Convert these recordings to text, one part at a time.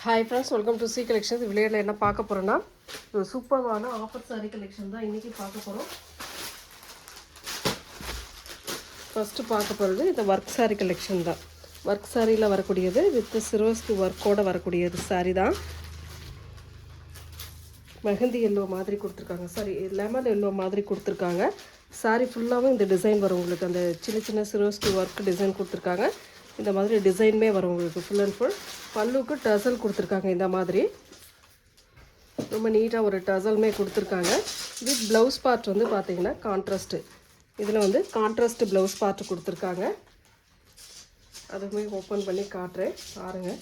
Hi friends, welcome to C collections. விளையாடல என்ன பார்க்க போகிறோன்னா, ஒரு சூப்பரான ஆஃபர் சாரீ கலெக்ஷன் தான் இன்றைக்கி பார்க்க போகிறோம். ஃபஸ்ட்டு பார்க்க போகிறது இந்த ஒர்க் சாரீ கலெக்ஷன் தான். ஒர்க் சாரியில் வரக்கூடியது வித் சிரோஸ்க்கு ஒர்க்கோடு வரக்கூடியது சாரீ தான். மெஹந்தி எல்லோ மாதிரி கொடுத்துருக்காங்க, சாரி லெமன் எல்லோ மாதிரி கொடுத்துருக்காங்க. சாரீ ஃபுல்லாகவும் இந்த டிசைன் வரும் உங்களுக்கு. அந்த சின்ன சின்ன சிரோஸ்க்கு ஒர்க் டிசைன் கொடுத்துருக்காங்க. இந்த மாதிரி டிசைனுமே வரும் உங்களுக்கு ஃபுல் அண்ட் ஃபுல். பல்லுக்கு டசல் கொடுத்துருக்காங்க. இந்த மாதிரி ரொம்ப நீட்டாக ஒரு டசல்மே கொடுத்துருக்காங்க. வித் ப்ளவுஸ் பார்ட் வந்து பார்த்திங்கன்னா கான்ட்ராஸ்ட்டு. இதில் வந்து கான்ட்ராஸ்ட் ப்ளவுஸ் பார்ட் கொடுத்துருக்காங்க. அதுவுமே ஓப்பன் பண்ணி காட்டுறேன் பாருங்கள்.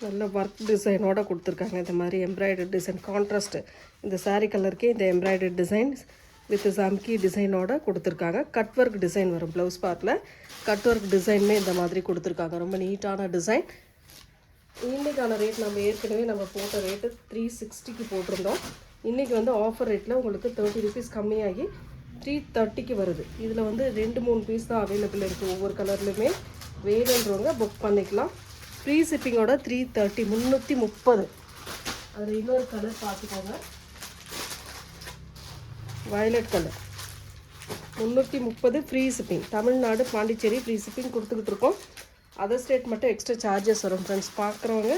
நல்ல ஒர்க் டிசைனோடு கொடுத்துருக்காங்க. இந்த மாதிரி எம்ப்ராய்டரி டிசைன் கான்ட்ராஸ்ட்டு. இந்த சாரீ கலருக்கே இந்த எம்ப்ராய்டரி டிசைன்ஸ் வித் சம்கி டிசைனோட கொடுத்துருக்காங்க. கட் ஒர்க் டிசைன் வரும் ப்ளவுஸ் பார்ட்டில். கட் ஒர்க் டிசைனுமே இந்த மாதிரி கொடுத்துருக்காங்க. ரொம்ப நீட்டான டிசைன். இன்றைக்கான ரேட் நம்ம ஏற்கனவே போட்ட ரேட்டு 360க்கு போட்டிருந்தோம். இன்றைக்கி வந்து ஆஃபர் ரேட்டில் உங்களுக்கு 30 ருபீஸ் கம்மியாகி 330க்கு வருது. இதில் வந்து 2-3 பீஸ் தான் அவைலபிள் இருக்குது. ஒவ்வொரு கலர்லையுமே வேணுன்றவங்க புக் பண்ணிக்கலாம். ஃப்ரீ ஷிப்பிங்கோட 330 330. அதில் இன்னொரு கலர் பார்த்துக்கோங்க, violet colour 330 free shipping. Tamil Nadu Pondicherry free shipping கொடுத்துக்கிட்டு இருக்கோம். அதர் ஸ்டேட் மட்டும் எக்ஸ்ட்ரா சார்ஜஸ் வரும் ஃப்ரெண்ட்ஸ். பார்க்குறவங்க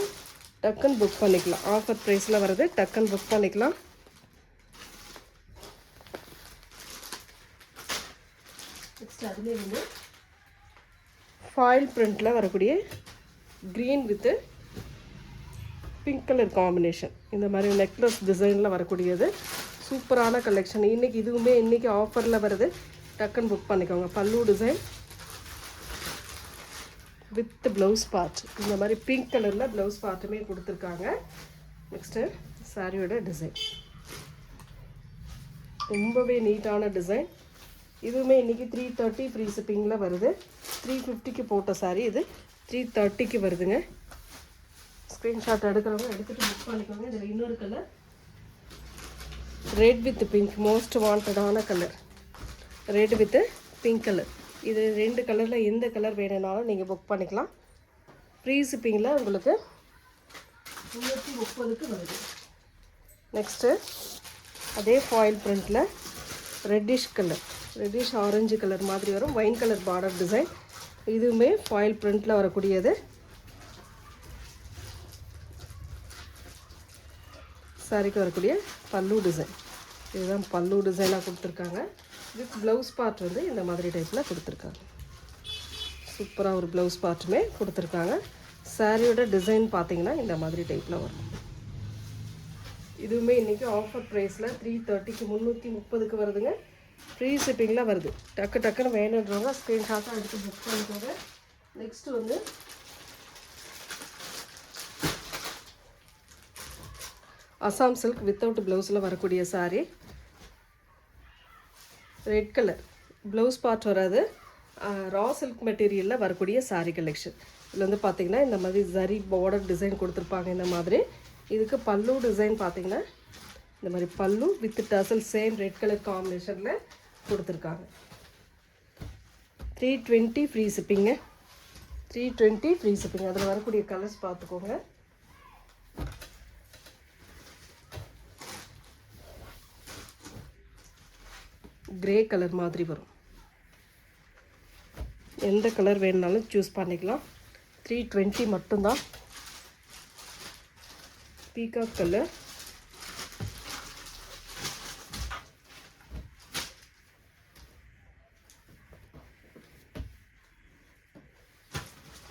டக்குன்னு புக் பண்ணிக்கலாம். ஆஃபர் ப்ரைஸில் வருது, டக்குன்னு புக் பண்ணிக்கலாம். நெக்ஸ்ட் அதுலேயே வந்து ஃபாயில் பிரிண்டில் வரக்கூடிய green with pink colour combination. இந்த மாதிரி நெக்லஸ் டிசைனில் வரக்கூடியது சூப்பரான கலெக்ஷன். இன்றைக்கி ஆஃபரில் வருது, டக்குன்னு புக் பண்ணிக்கோங்க. பல்லு டிசைன் வித் ப்ளவுஸ் பார்ட். இந்த மாதிரி பிங்க் கலரில் ப்ளவுஸ் பார்ட்டுமே கொடுத்துருக்காங்க. நெக்ஸ்ட்டு சாரியோட டிசைன் ரொம்பவே நீட்டான டிசைன். இதுவுமே இன்றைக்கி 330 ஃப்ரீ ஷிப்பிங்கில் வருது. 350க்கு போட்ட சாரீ இது 330க்கு வருதுங்க. ஸ்க்ரீன்ஷாட் எடுக்கிறவங்க எடுத்துகிட்டு புக் பண்ணிக்கோங்க. இதில் இன்னொரு colour red with pink, most வாண்டடான colour. Red with pink colour. இது 2 கலரில் எந்த கலர் வேணும்னாலும் நீங்கள் புக் பண்ணிக்கலாம். ஃப்ரீ ஷிப்பிங்கில் உங்களுக்கு 330க்கு வருது. நெக்ஸ்ட்டு அதே ஃபாயில் பிரிண்டில் reddish colour, reddish orange colour மாதிரி வரும். Wine colour border design. இதுவுமே ஃபாயில் பிரிண்டில் வரக்கூடியது. சாரிக்கு வரக்கூடிய பல்லு டிசைன். இதுதான் பல்லு டிசைனாக கொடுத்துருக்காங்க. வித் ப்ளவுஸ் பார்ட் வந்து இந்த மாதிரி டைப்பில் கொடுத்துருக்காங்க. சூப்பராக ஒரு ப்ளவுஸ் பார்ட்டுமே கொடுத்துருக்காங்க. சாரியோட டிசைன் பார்த்திங்கன்னா இந்த மாதிரி டைப்பில் வரும். இதுவுமே இன்றைக்கி ஆஃபர் ப்ரைஸில் 330க்கு 330க்கு வருதுங்க. ஃப்ரீ ஷிப்பிங்கில் வருது. டக்குன்னு வேணுன்றவங்க ஸ்க்ரீன்ஷாட்டாக எடுத்து புக் பண்ணிக்கோங்க. நெக்ஸ்ட்டு வந்து அசாம் சில்க் வித்தவுட் ப்ளவுஸில் வரக்கூடிய sari. Red colour blouse part வராது. ரா சில்க் மெட்டீரியலில் வரக்கூடிய சாரீ கலெக்ஷன். இதில் வந்து பார்த்திங்கன்னா இந்த மாதிரி ஜரி பார்டர் டிசைன் கொடுத்துருப்பாங்க. இந்த மாதிரி இதுக்கு பல்லு டிசைன் பார்த்திங்கன்னா இந்த மாதிரி பல்லு வித் டசல் சேம் ரெட் கலர் காம்பினேஷனில் கொடுத்துருக்காங்க. 320 ஃப்ரீ ஷிப்பிங்க. 320 free shipping. அதில் வரக்கூடிய கலர்ஸ் பார்த்துக்கோங்க. கிரே கலர் மாதிரி வரும். எந்த கலர் வேணுனாலும் சூஸ் பண்ணிக்கலாம். 320 மட்டும்தான். பீகாக் கலர்,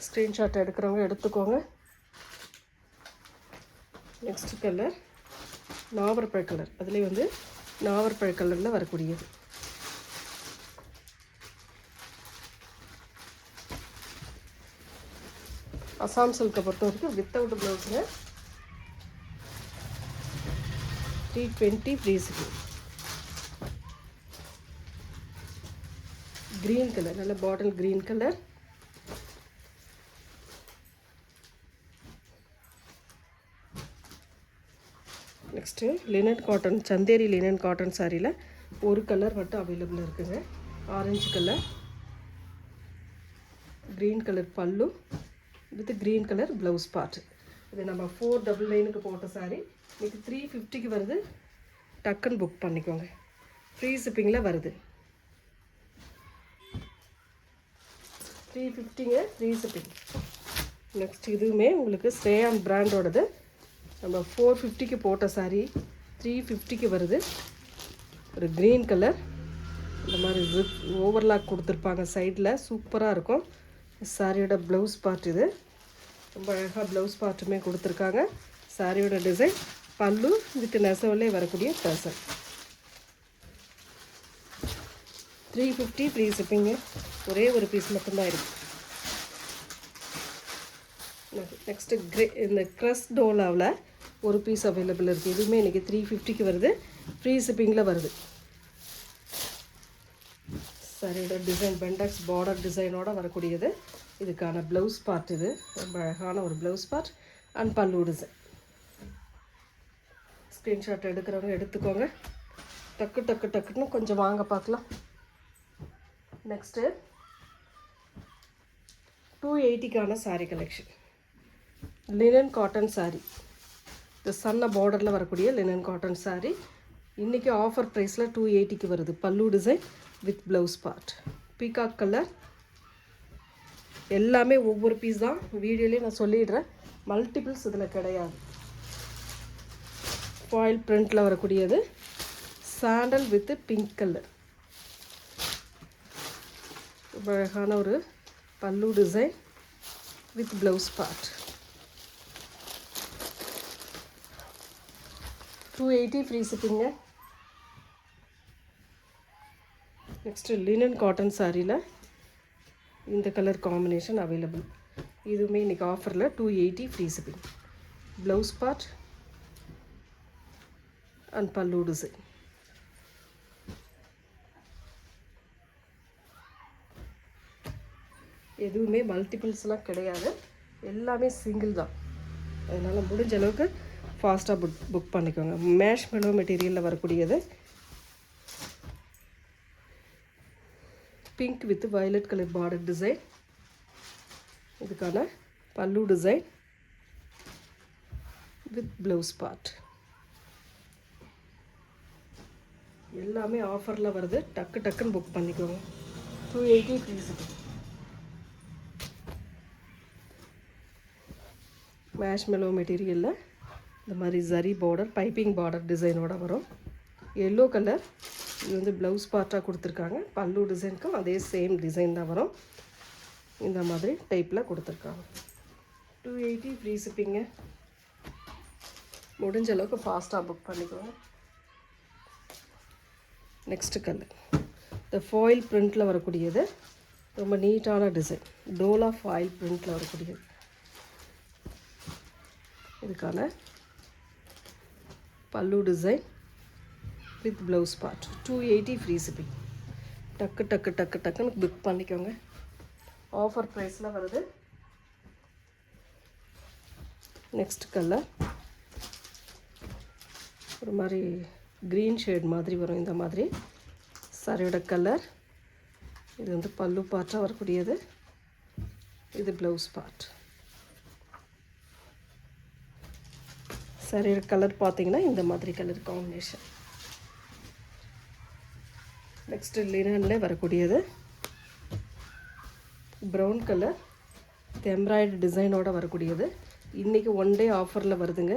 ஸ்க்ரீன்ஷாட் எடுக்கிறவங்க எடுத்துக்கோங்க. நெக்ஸ்ட் கலர் நாவற்பழ கலர். அதுலேயே வந்து நாவற்பழ கலரில் வரக்கூடியது. அசாம் சில்கை பொறுத்த வரைக்கும் வித்தவுட் ப்ளவுஸுங்க. 320 ஃப்ரீ ஷிப்பிங். க்ரீன் கலர், நல்ல bottle green colour. Next linen cotton, Chanderi linen cotton சாரியில் ஒரு கலர் மட்டும் அவைலபிள் இருக்குங்க. Orange colour. Green colour pallu with green colour blouse part. இது நம்ம 499க்கு போட்ட சாரீ இன்னைக்கு 350க்கு வருது. டக்குன்னு புக் பண்ணிக்கோங்க. ஃப்ரீ ஷிப்பிங்கில் வருது. 350ங்க ஃப்ரீ ஷிப்பிங். நெக்ஸ்ட் இதுவுமே உங்களுக்கு ஸ்ரேயான் பிராண்டோடது. நம்ம 450க்கு போட்ட சாரீ 350க்கு வருது. ஒரு க்ரீன் கலர் இந்த மாதிரி ஜிப் ஓவர்லாக் கொடுத்துருப்பாங்க சைடில். சூப்பராக இருக்கும். சாரியோட ப்ளவுஸ் பார்ட் இது. ரொம்ப அழகாக ப்ளவுஸ் பார்ட்டுமே கொடுத்துருக்காங்க. சாரியோட டிசைன் பல்லு வித் நெசவுலே வரக்கூடிய டசல். 350 ஃப்ரீ ஷிப்பிங்கு. ஒரே ஒரு பீஸ் மட்டும்தான் இருக்குது. நெக்ஸ்ட்டு இந்த க்ரஸ் டோலாவில் ஒரு பீஸ் அவைலபிள் இருக்குது. இதுவுமே இன்றைக்கி 350க்கு வருது. ஃப்ரீ ஷிப்பிங்கில் வருது. சரியோட டிசைன் பெண்டக்ஸ் பார்டர் டிசைனோட வரக்கூடியது. இதுக்கான ப்ளவுஸ் பார்ட் இது. ரொம்ப அழகான ஒரு blouse part and pallu design. Screenshot எடுக்கிறவங்க எடுத்துக்கோங்க. டக்குன்னு கொஞ்சம் வாங்க பார்க்கலாம். நெக்ஸ்ட்டு 280க்கான sari collection. Linen cotton sari. இந்த சன்ன பார்டரில் வரக்கூடிய லினன் காட்டன் சாரீ இன்றைக்கி ஆஃபர் ப்ரைஸில் 280க்கு வருது. பல்லு design with blouse part. Peacock colour. எல்லாமே ஒவ்வொரு பீஸ் தான். வீடியோலேயே நான் சொல்லிடுறேன். மல்டிபிள்ஸ் இதில் கிடையாது. ஃபாயில் பிரிண்டில் வரக்கூடியது. Sandal with pink colour. அழகான ஒரு pallu design with blouse part. 280 free shipping. Next linen cotton சாரியில் இந்த கலர் காம்பினேஷன் அவைலபிள். இதுவுமே இன்றைக்கி ஆஃபரில் 280 free shipping. Blouse part and pallu design. எதுவுமே மல்டிபிள்ஸ்லாம் கிடையாது. எல்லாமே சிங்கிள் தான். அதனால் முடிஞ்ச அளவுக்கு ஃபாஸ்ட்டாக புக் பண்ணிக்கோங்க. மேஷ் மெலோ மெட்டீரியலில் வரக்கூடியது. Pink with violet colour border design. இதுக்கான பல்லு டிசைன் வித் ப்ளவுஸ் பார்ட். எல்லாமே ஆஃபரில் வருது. டக்குன்னு புக் பண்ணிக்கோங்க. 280 ப்ளீஸ். மேஷ் மெலோ மெட்டீரியலில் இந்த மாதிரி ஜரி பார்டர் பைப்பிங் பார்டர் டிசைனோட வரும். Yellow colour. இது வந்து ப்ளவுஸ் பார்ட்டாக கொடுத்துருக்காங்க. பல்லு டிசைனுக்கும் அதே சேம் டிசைன் தான் வரும். இந்த மாதிரி டைப்பில் கொடுத்துருக்காங்க. 280 ஃப்ரீ ஷிப்பிங்க. முடிஞ்ச அளவுக்கு ஃபாஸ்ட்டாக புக் பண்ணிக்கோங்க. நெக்ஸ்ட்டு கலர் இந்த ஃபாயில் பிரிண்டில் வரக்கூடியது. ரொம்ப நீட்டான டிசைன். டோலா ஃபாயில் பிரிண்டில் வரக்கூடியது. இதுக்கான பல்லு design with blouse part. 280 free shipping. டக்குன்னு புக் பண்ணிக்கோங்க. ஆஃபர் ப்ரைஸில் வருது. நெக்ஸ்ட் கலர் ஒரு மாதிரி க்ரீன் ஷேட் மாதிரி வரும். இந்த மாதிரி சாரியோட கலர். இது வந்து பல்லு பார்ட்டாக வரக்கூடியது. இது ப்ளவுஸ் பார்ட். சாரியோட கலர் பார்த்தீங்கன்னா இந்த மாதிரி கலர் காம்பினேஷன். நெக்ஸ்ட்டு லினனில் வரக்கூடியது ப்ரௌன் கலர் எம்ப்ராய்டரி டிசைனோட வரக்கூடியது. இன்றைக்கி ஒன் டே ஆஃபரில் வருதுங்க.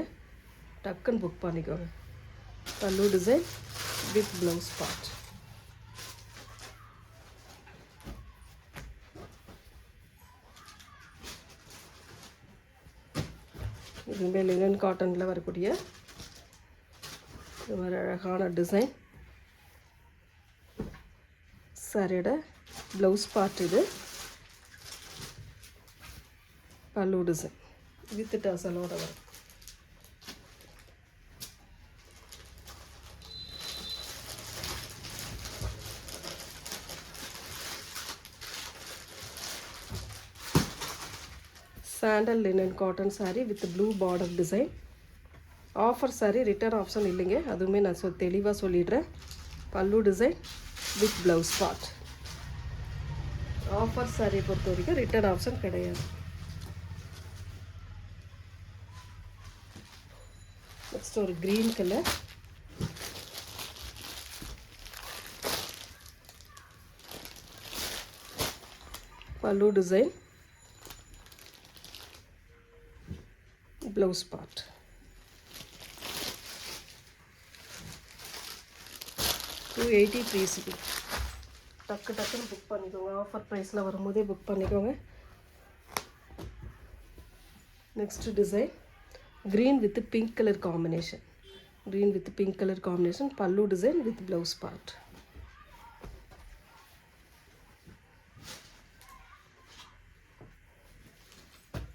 டக்குன்னு புக் பண்ணிக்கோங்க. பல்லு டிசைன் வித் ப்ளவுஸ் பார்ட். இதுவுமே லினன் காட்டனில் வரக்கூடிய இது மாதிரி அழகான டிசைன். சாரியோட ப்ளவுஸ் பார்ட் இது. பல்லு டிசைன் வித் டசலோட வரும். Sandal linen cotton sari with blue border design. Offer sari, return option இல்லைங்க. அதுவுமே நான் தெளிவாக சொல்லிடுறேன். Pallu design with blouse part. Offer sari பொறுத்த வரைக்கும் ரிட்டர்ன் ஆப்ஷன் கிடையாது. நெக்ஸ்ட் ஒரு green colour, pallu design, blouse part. $280 free shipping. டக்குன்னு புக் பண்ணிக்கோங்க. ஆஃபர் ப்ரைஸில் வரும்போதே புக் பண்ணிக்கோங்க. Next design green with pink colour combination. Green with pink colour combination, pallu design with blouse part.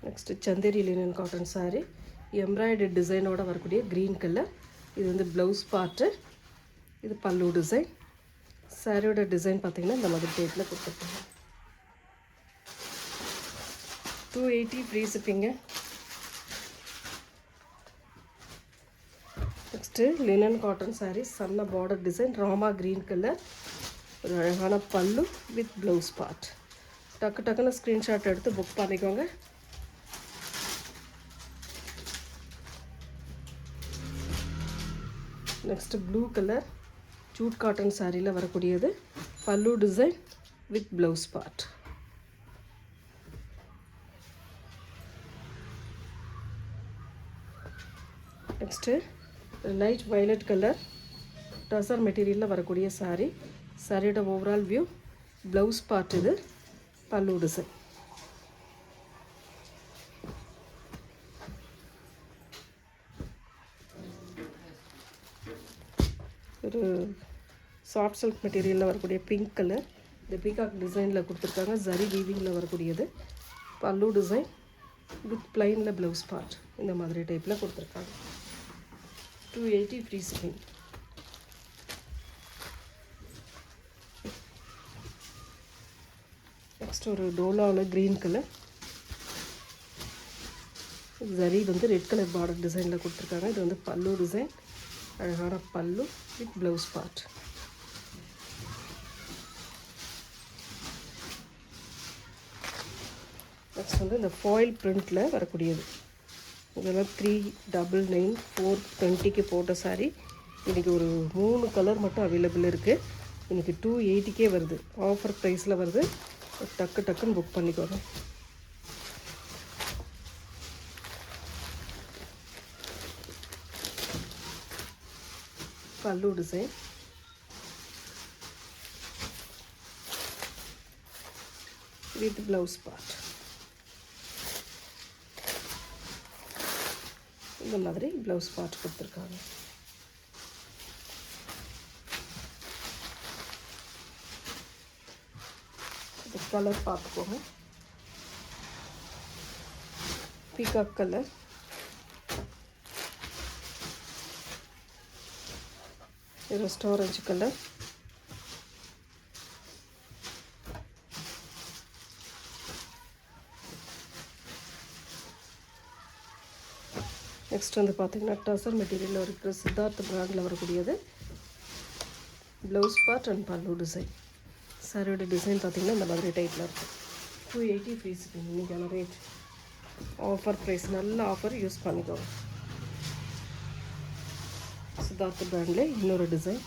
Next Chanderi linen cotton sari, embroidery டிசைனோட வரக்கூடிய green colour. இது வந்து blouse part, இது பல்லு டிசைன். சாரியோட டிசைன் பார்த்திங்கன்னா இந்த மாதிரி டேட்டில் கொடுத்துருப்பாங்க. $280 free shipping. Next linen cotton sari, சன்ன border design, Rama green colour, ஒரு அழகான பல்லு வித் ப்ளவுஸ் பார்ட். டக்குன்னு ஸ்க்ரீன்ஷாட் எடுத்து புக் பண்ணிக்கோங்க. Next blue colour jute cotton சாரியில் வரக்கூடியது, pallu design with blouse part. Next light violet colour tussar மெட்டீரியலில் வரக்கூடிய சாரீ. சாரியோட ஓவரால் வியூ, ப்ளவுஸ் பார்ட், இது பல்லு டிசைன். ஒரு சாஃப்ட் சில்க் மெட்டீரியலில் வரக்கூடிய பிங்க் கலர், இந்த பீகாக் டிசைனில் கொடுத்துருக்காங்க. ஜரி வீவிங்கில் வரக்கூடியது, pallu design with பிளைனில் blouse part. இந்த மாதிரி டைப்பில் கொடுத்துருக்காங்க. $280 ஃப்ரீ ஷிப்பிங். நெக்ஸ்ட் ஒரு டோலாவில் க்ரீன் கலர், ஜரி வந்து ரெட் கலர் பார்டர் டிசைனில் கொடுத்துருக்காங்க. இது வந்து பல்லு டிசைன், அழகான pallu with blouse part. Next வந்து இந்த ஃபாயில் பிரிண்டில் வரக்கூடியது. இதெல்லாம் 399 420க்கு போட்ட சாரீ. இன்றைக்கி ஒரு 3 கலர் மட்டும் அவைலபிள் இருக்குது. இன்றைக்கி 280க்கே வருது, ஆஃபர் ப்ரைஸில் வருது. டக்குன்னு புக் பண்ணிக்கோங்க. பல்லு டிசைன், வித் ப்ளவுஸ் பார்ட். இந்த மாதிரி ப்ளவுஸ் பார்ட் கொடுத்துருக்காங்க. இந்த கலர் பார்த்துக்கோங்க, peacock colour, rust orange colour, next வந்து பார்த்திங்கன்னா டசர் மெட்டீரியலில் இருக்கிற சித்தார்த் பிராண்டில் வரக்கூடியது, blouse part and pallu design. சாரியோட டிசைன் பார்த்திங்கன்னா இந்த மாதிரி டைப்பில் இருக்குது. 280 ஃப்ரீ ஷிப்பிங். இன்றைக்கான ரேட் ஆஃபர் ப்ரைஸ், நல்ல ஆஃபர், யூஸ் பண்ணிக்கோங்க. சித்தார்த் பிராண்டில் இன்னொரு டிசைன்,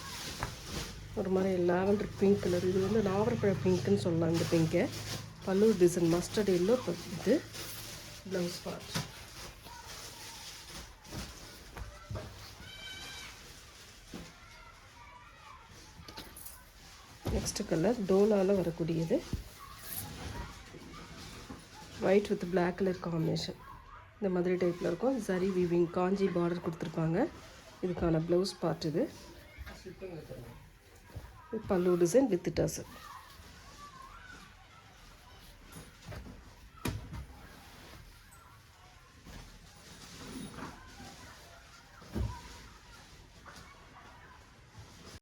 ஒரு மாதிரி லாவெண்டர் பிங்க் கலர். இது வந்து நாவற்பழ பிங்க்குன்னு சொல்லலாம். இந்த பிங்கை பல்லு டிசைன் மஸ்டர்ட் எல்லோ, இது ப்ளவுஸ் பார்ட். நெக்ஸ்ட் கலர் டோலாவில் வரக்கூடியது, white with black colour combination. இந்த மாதிரி டைப்பில் இருக்கும். சரி வீவிங் காஞ்சி பார்டர் கொடுத்துருப்பாங்க. இதுக்கான ப்ளவுஸ் பார்ட். இது பல்லு டிசைன் வித் டசர்.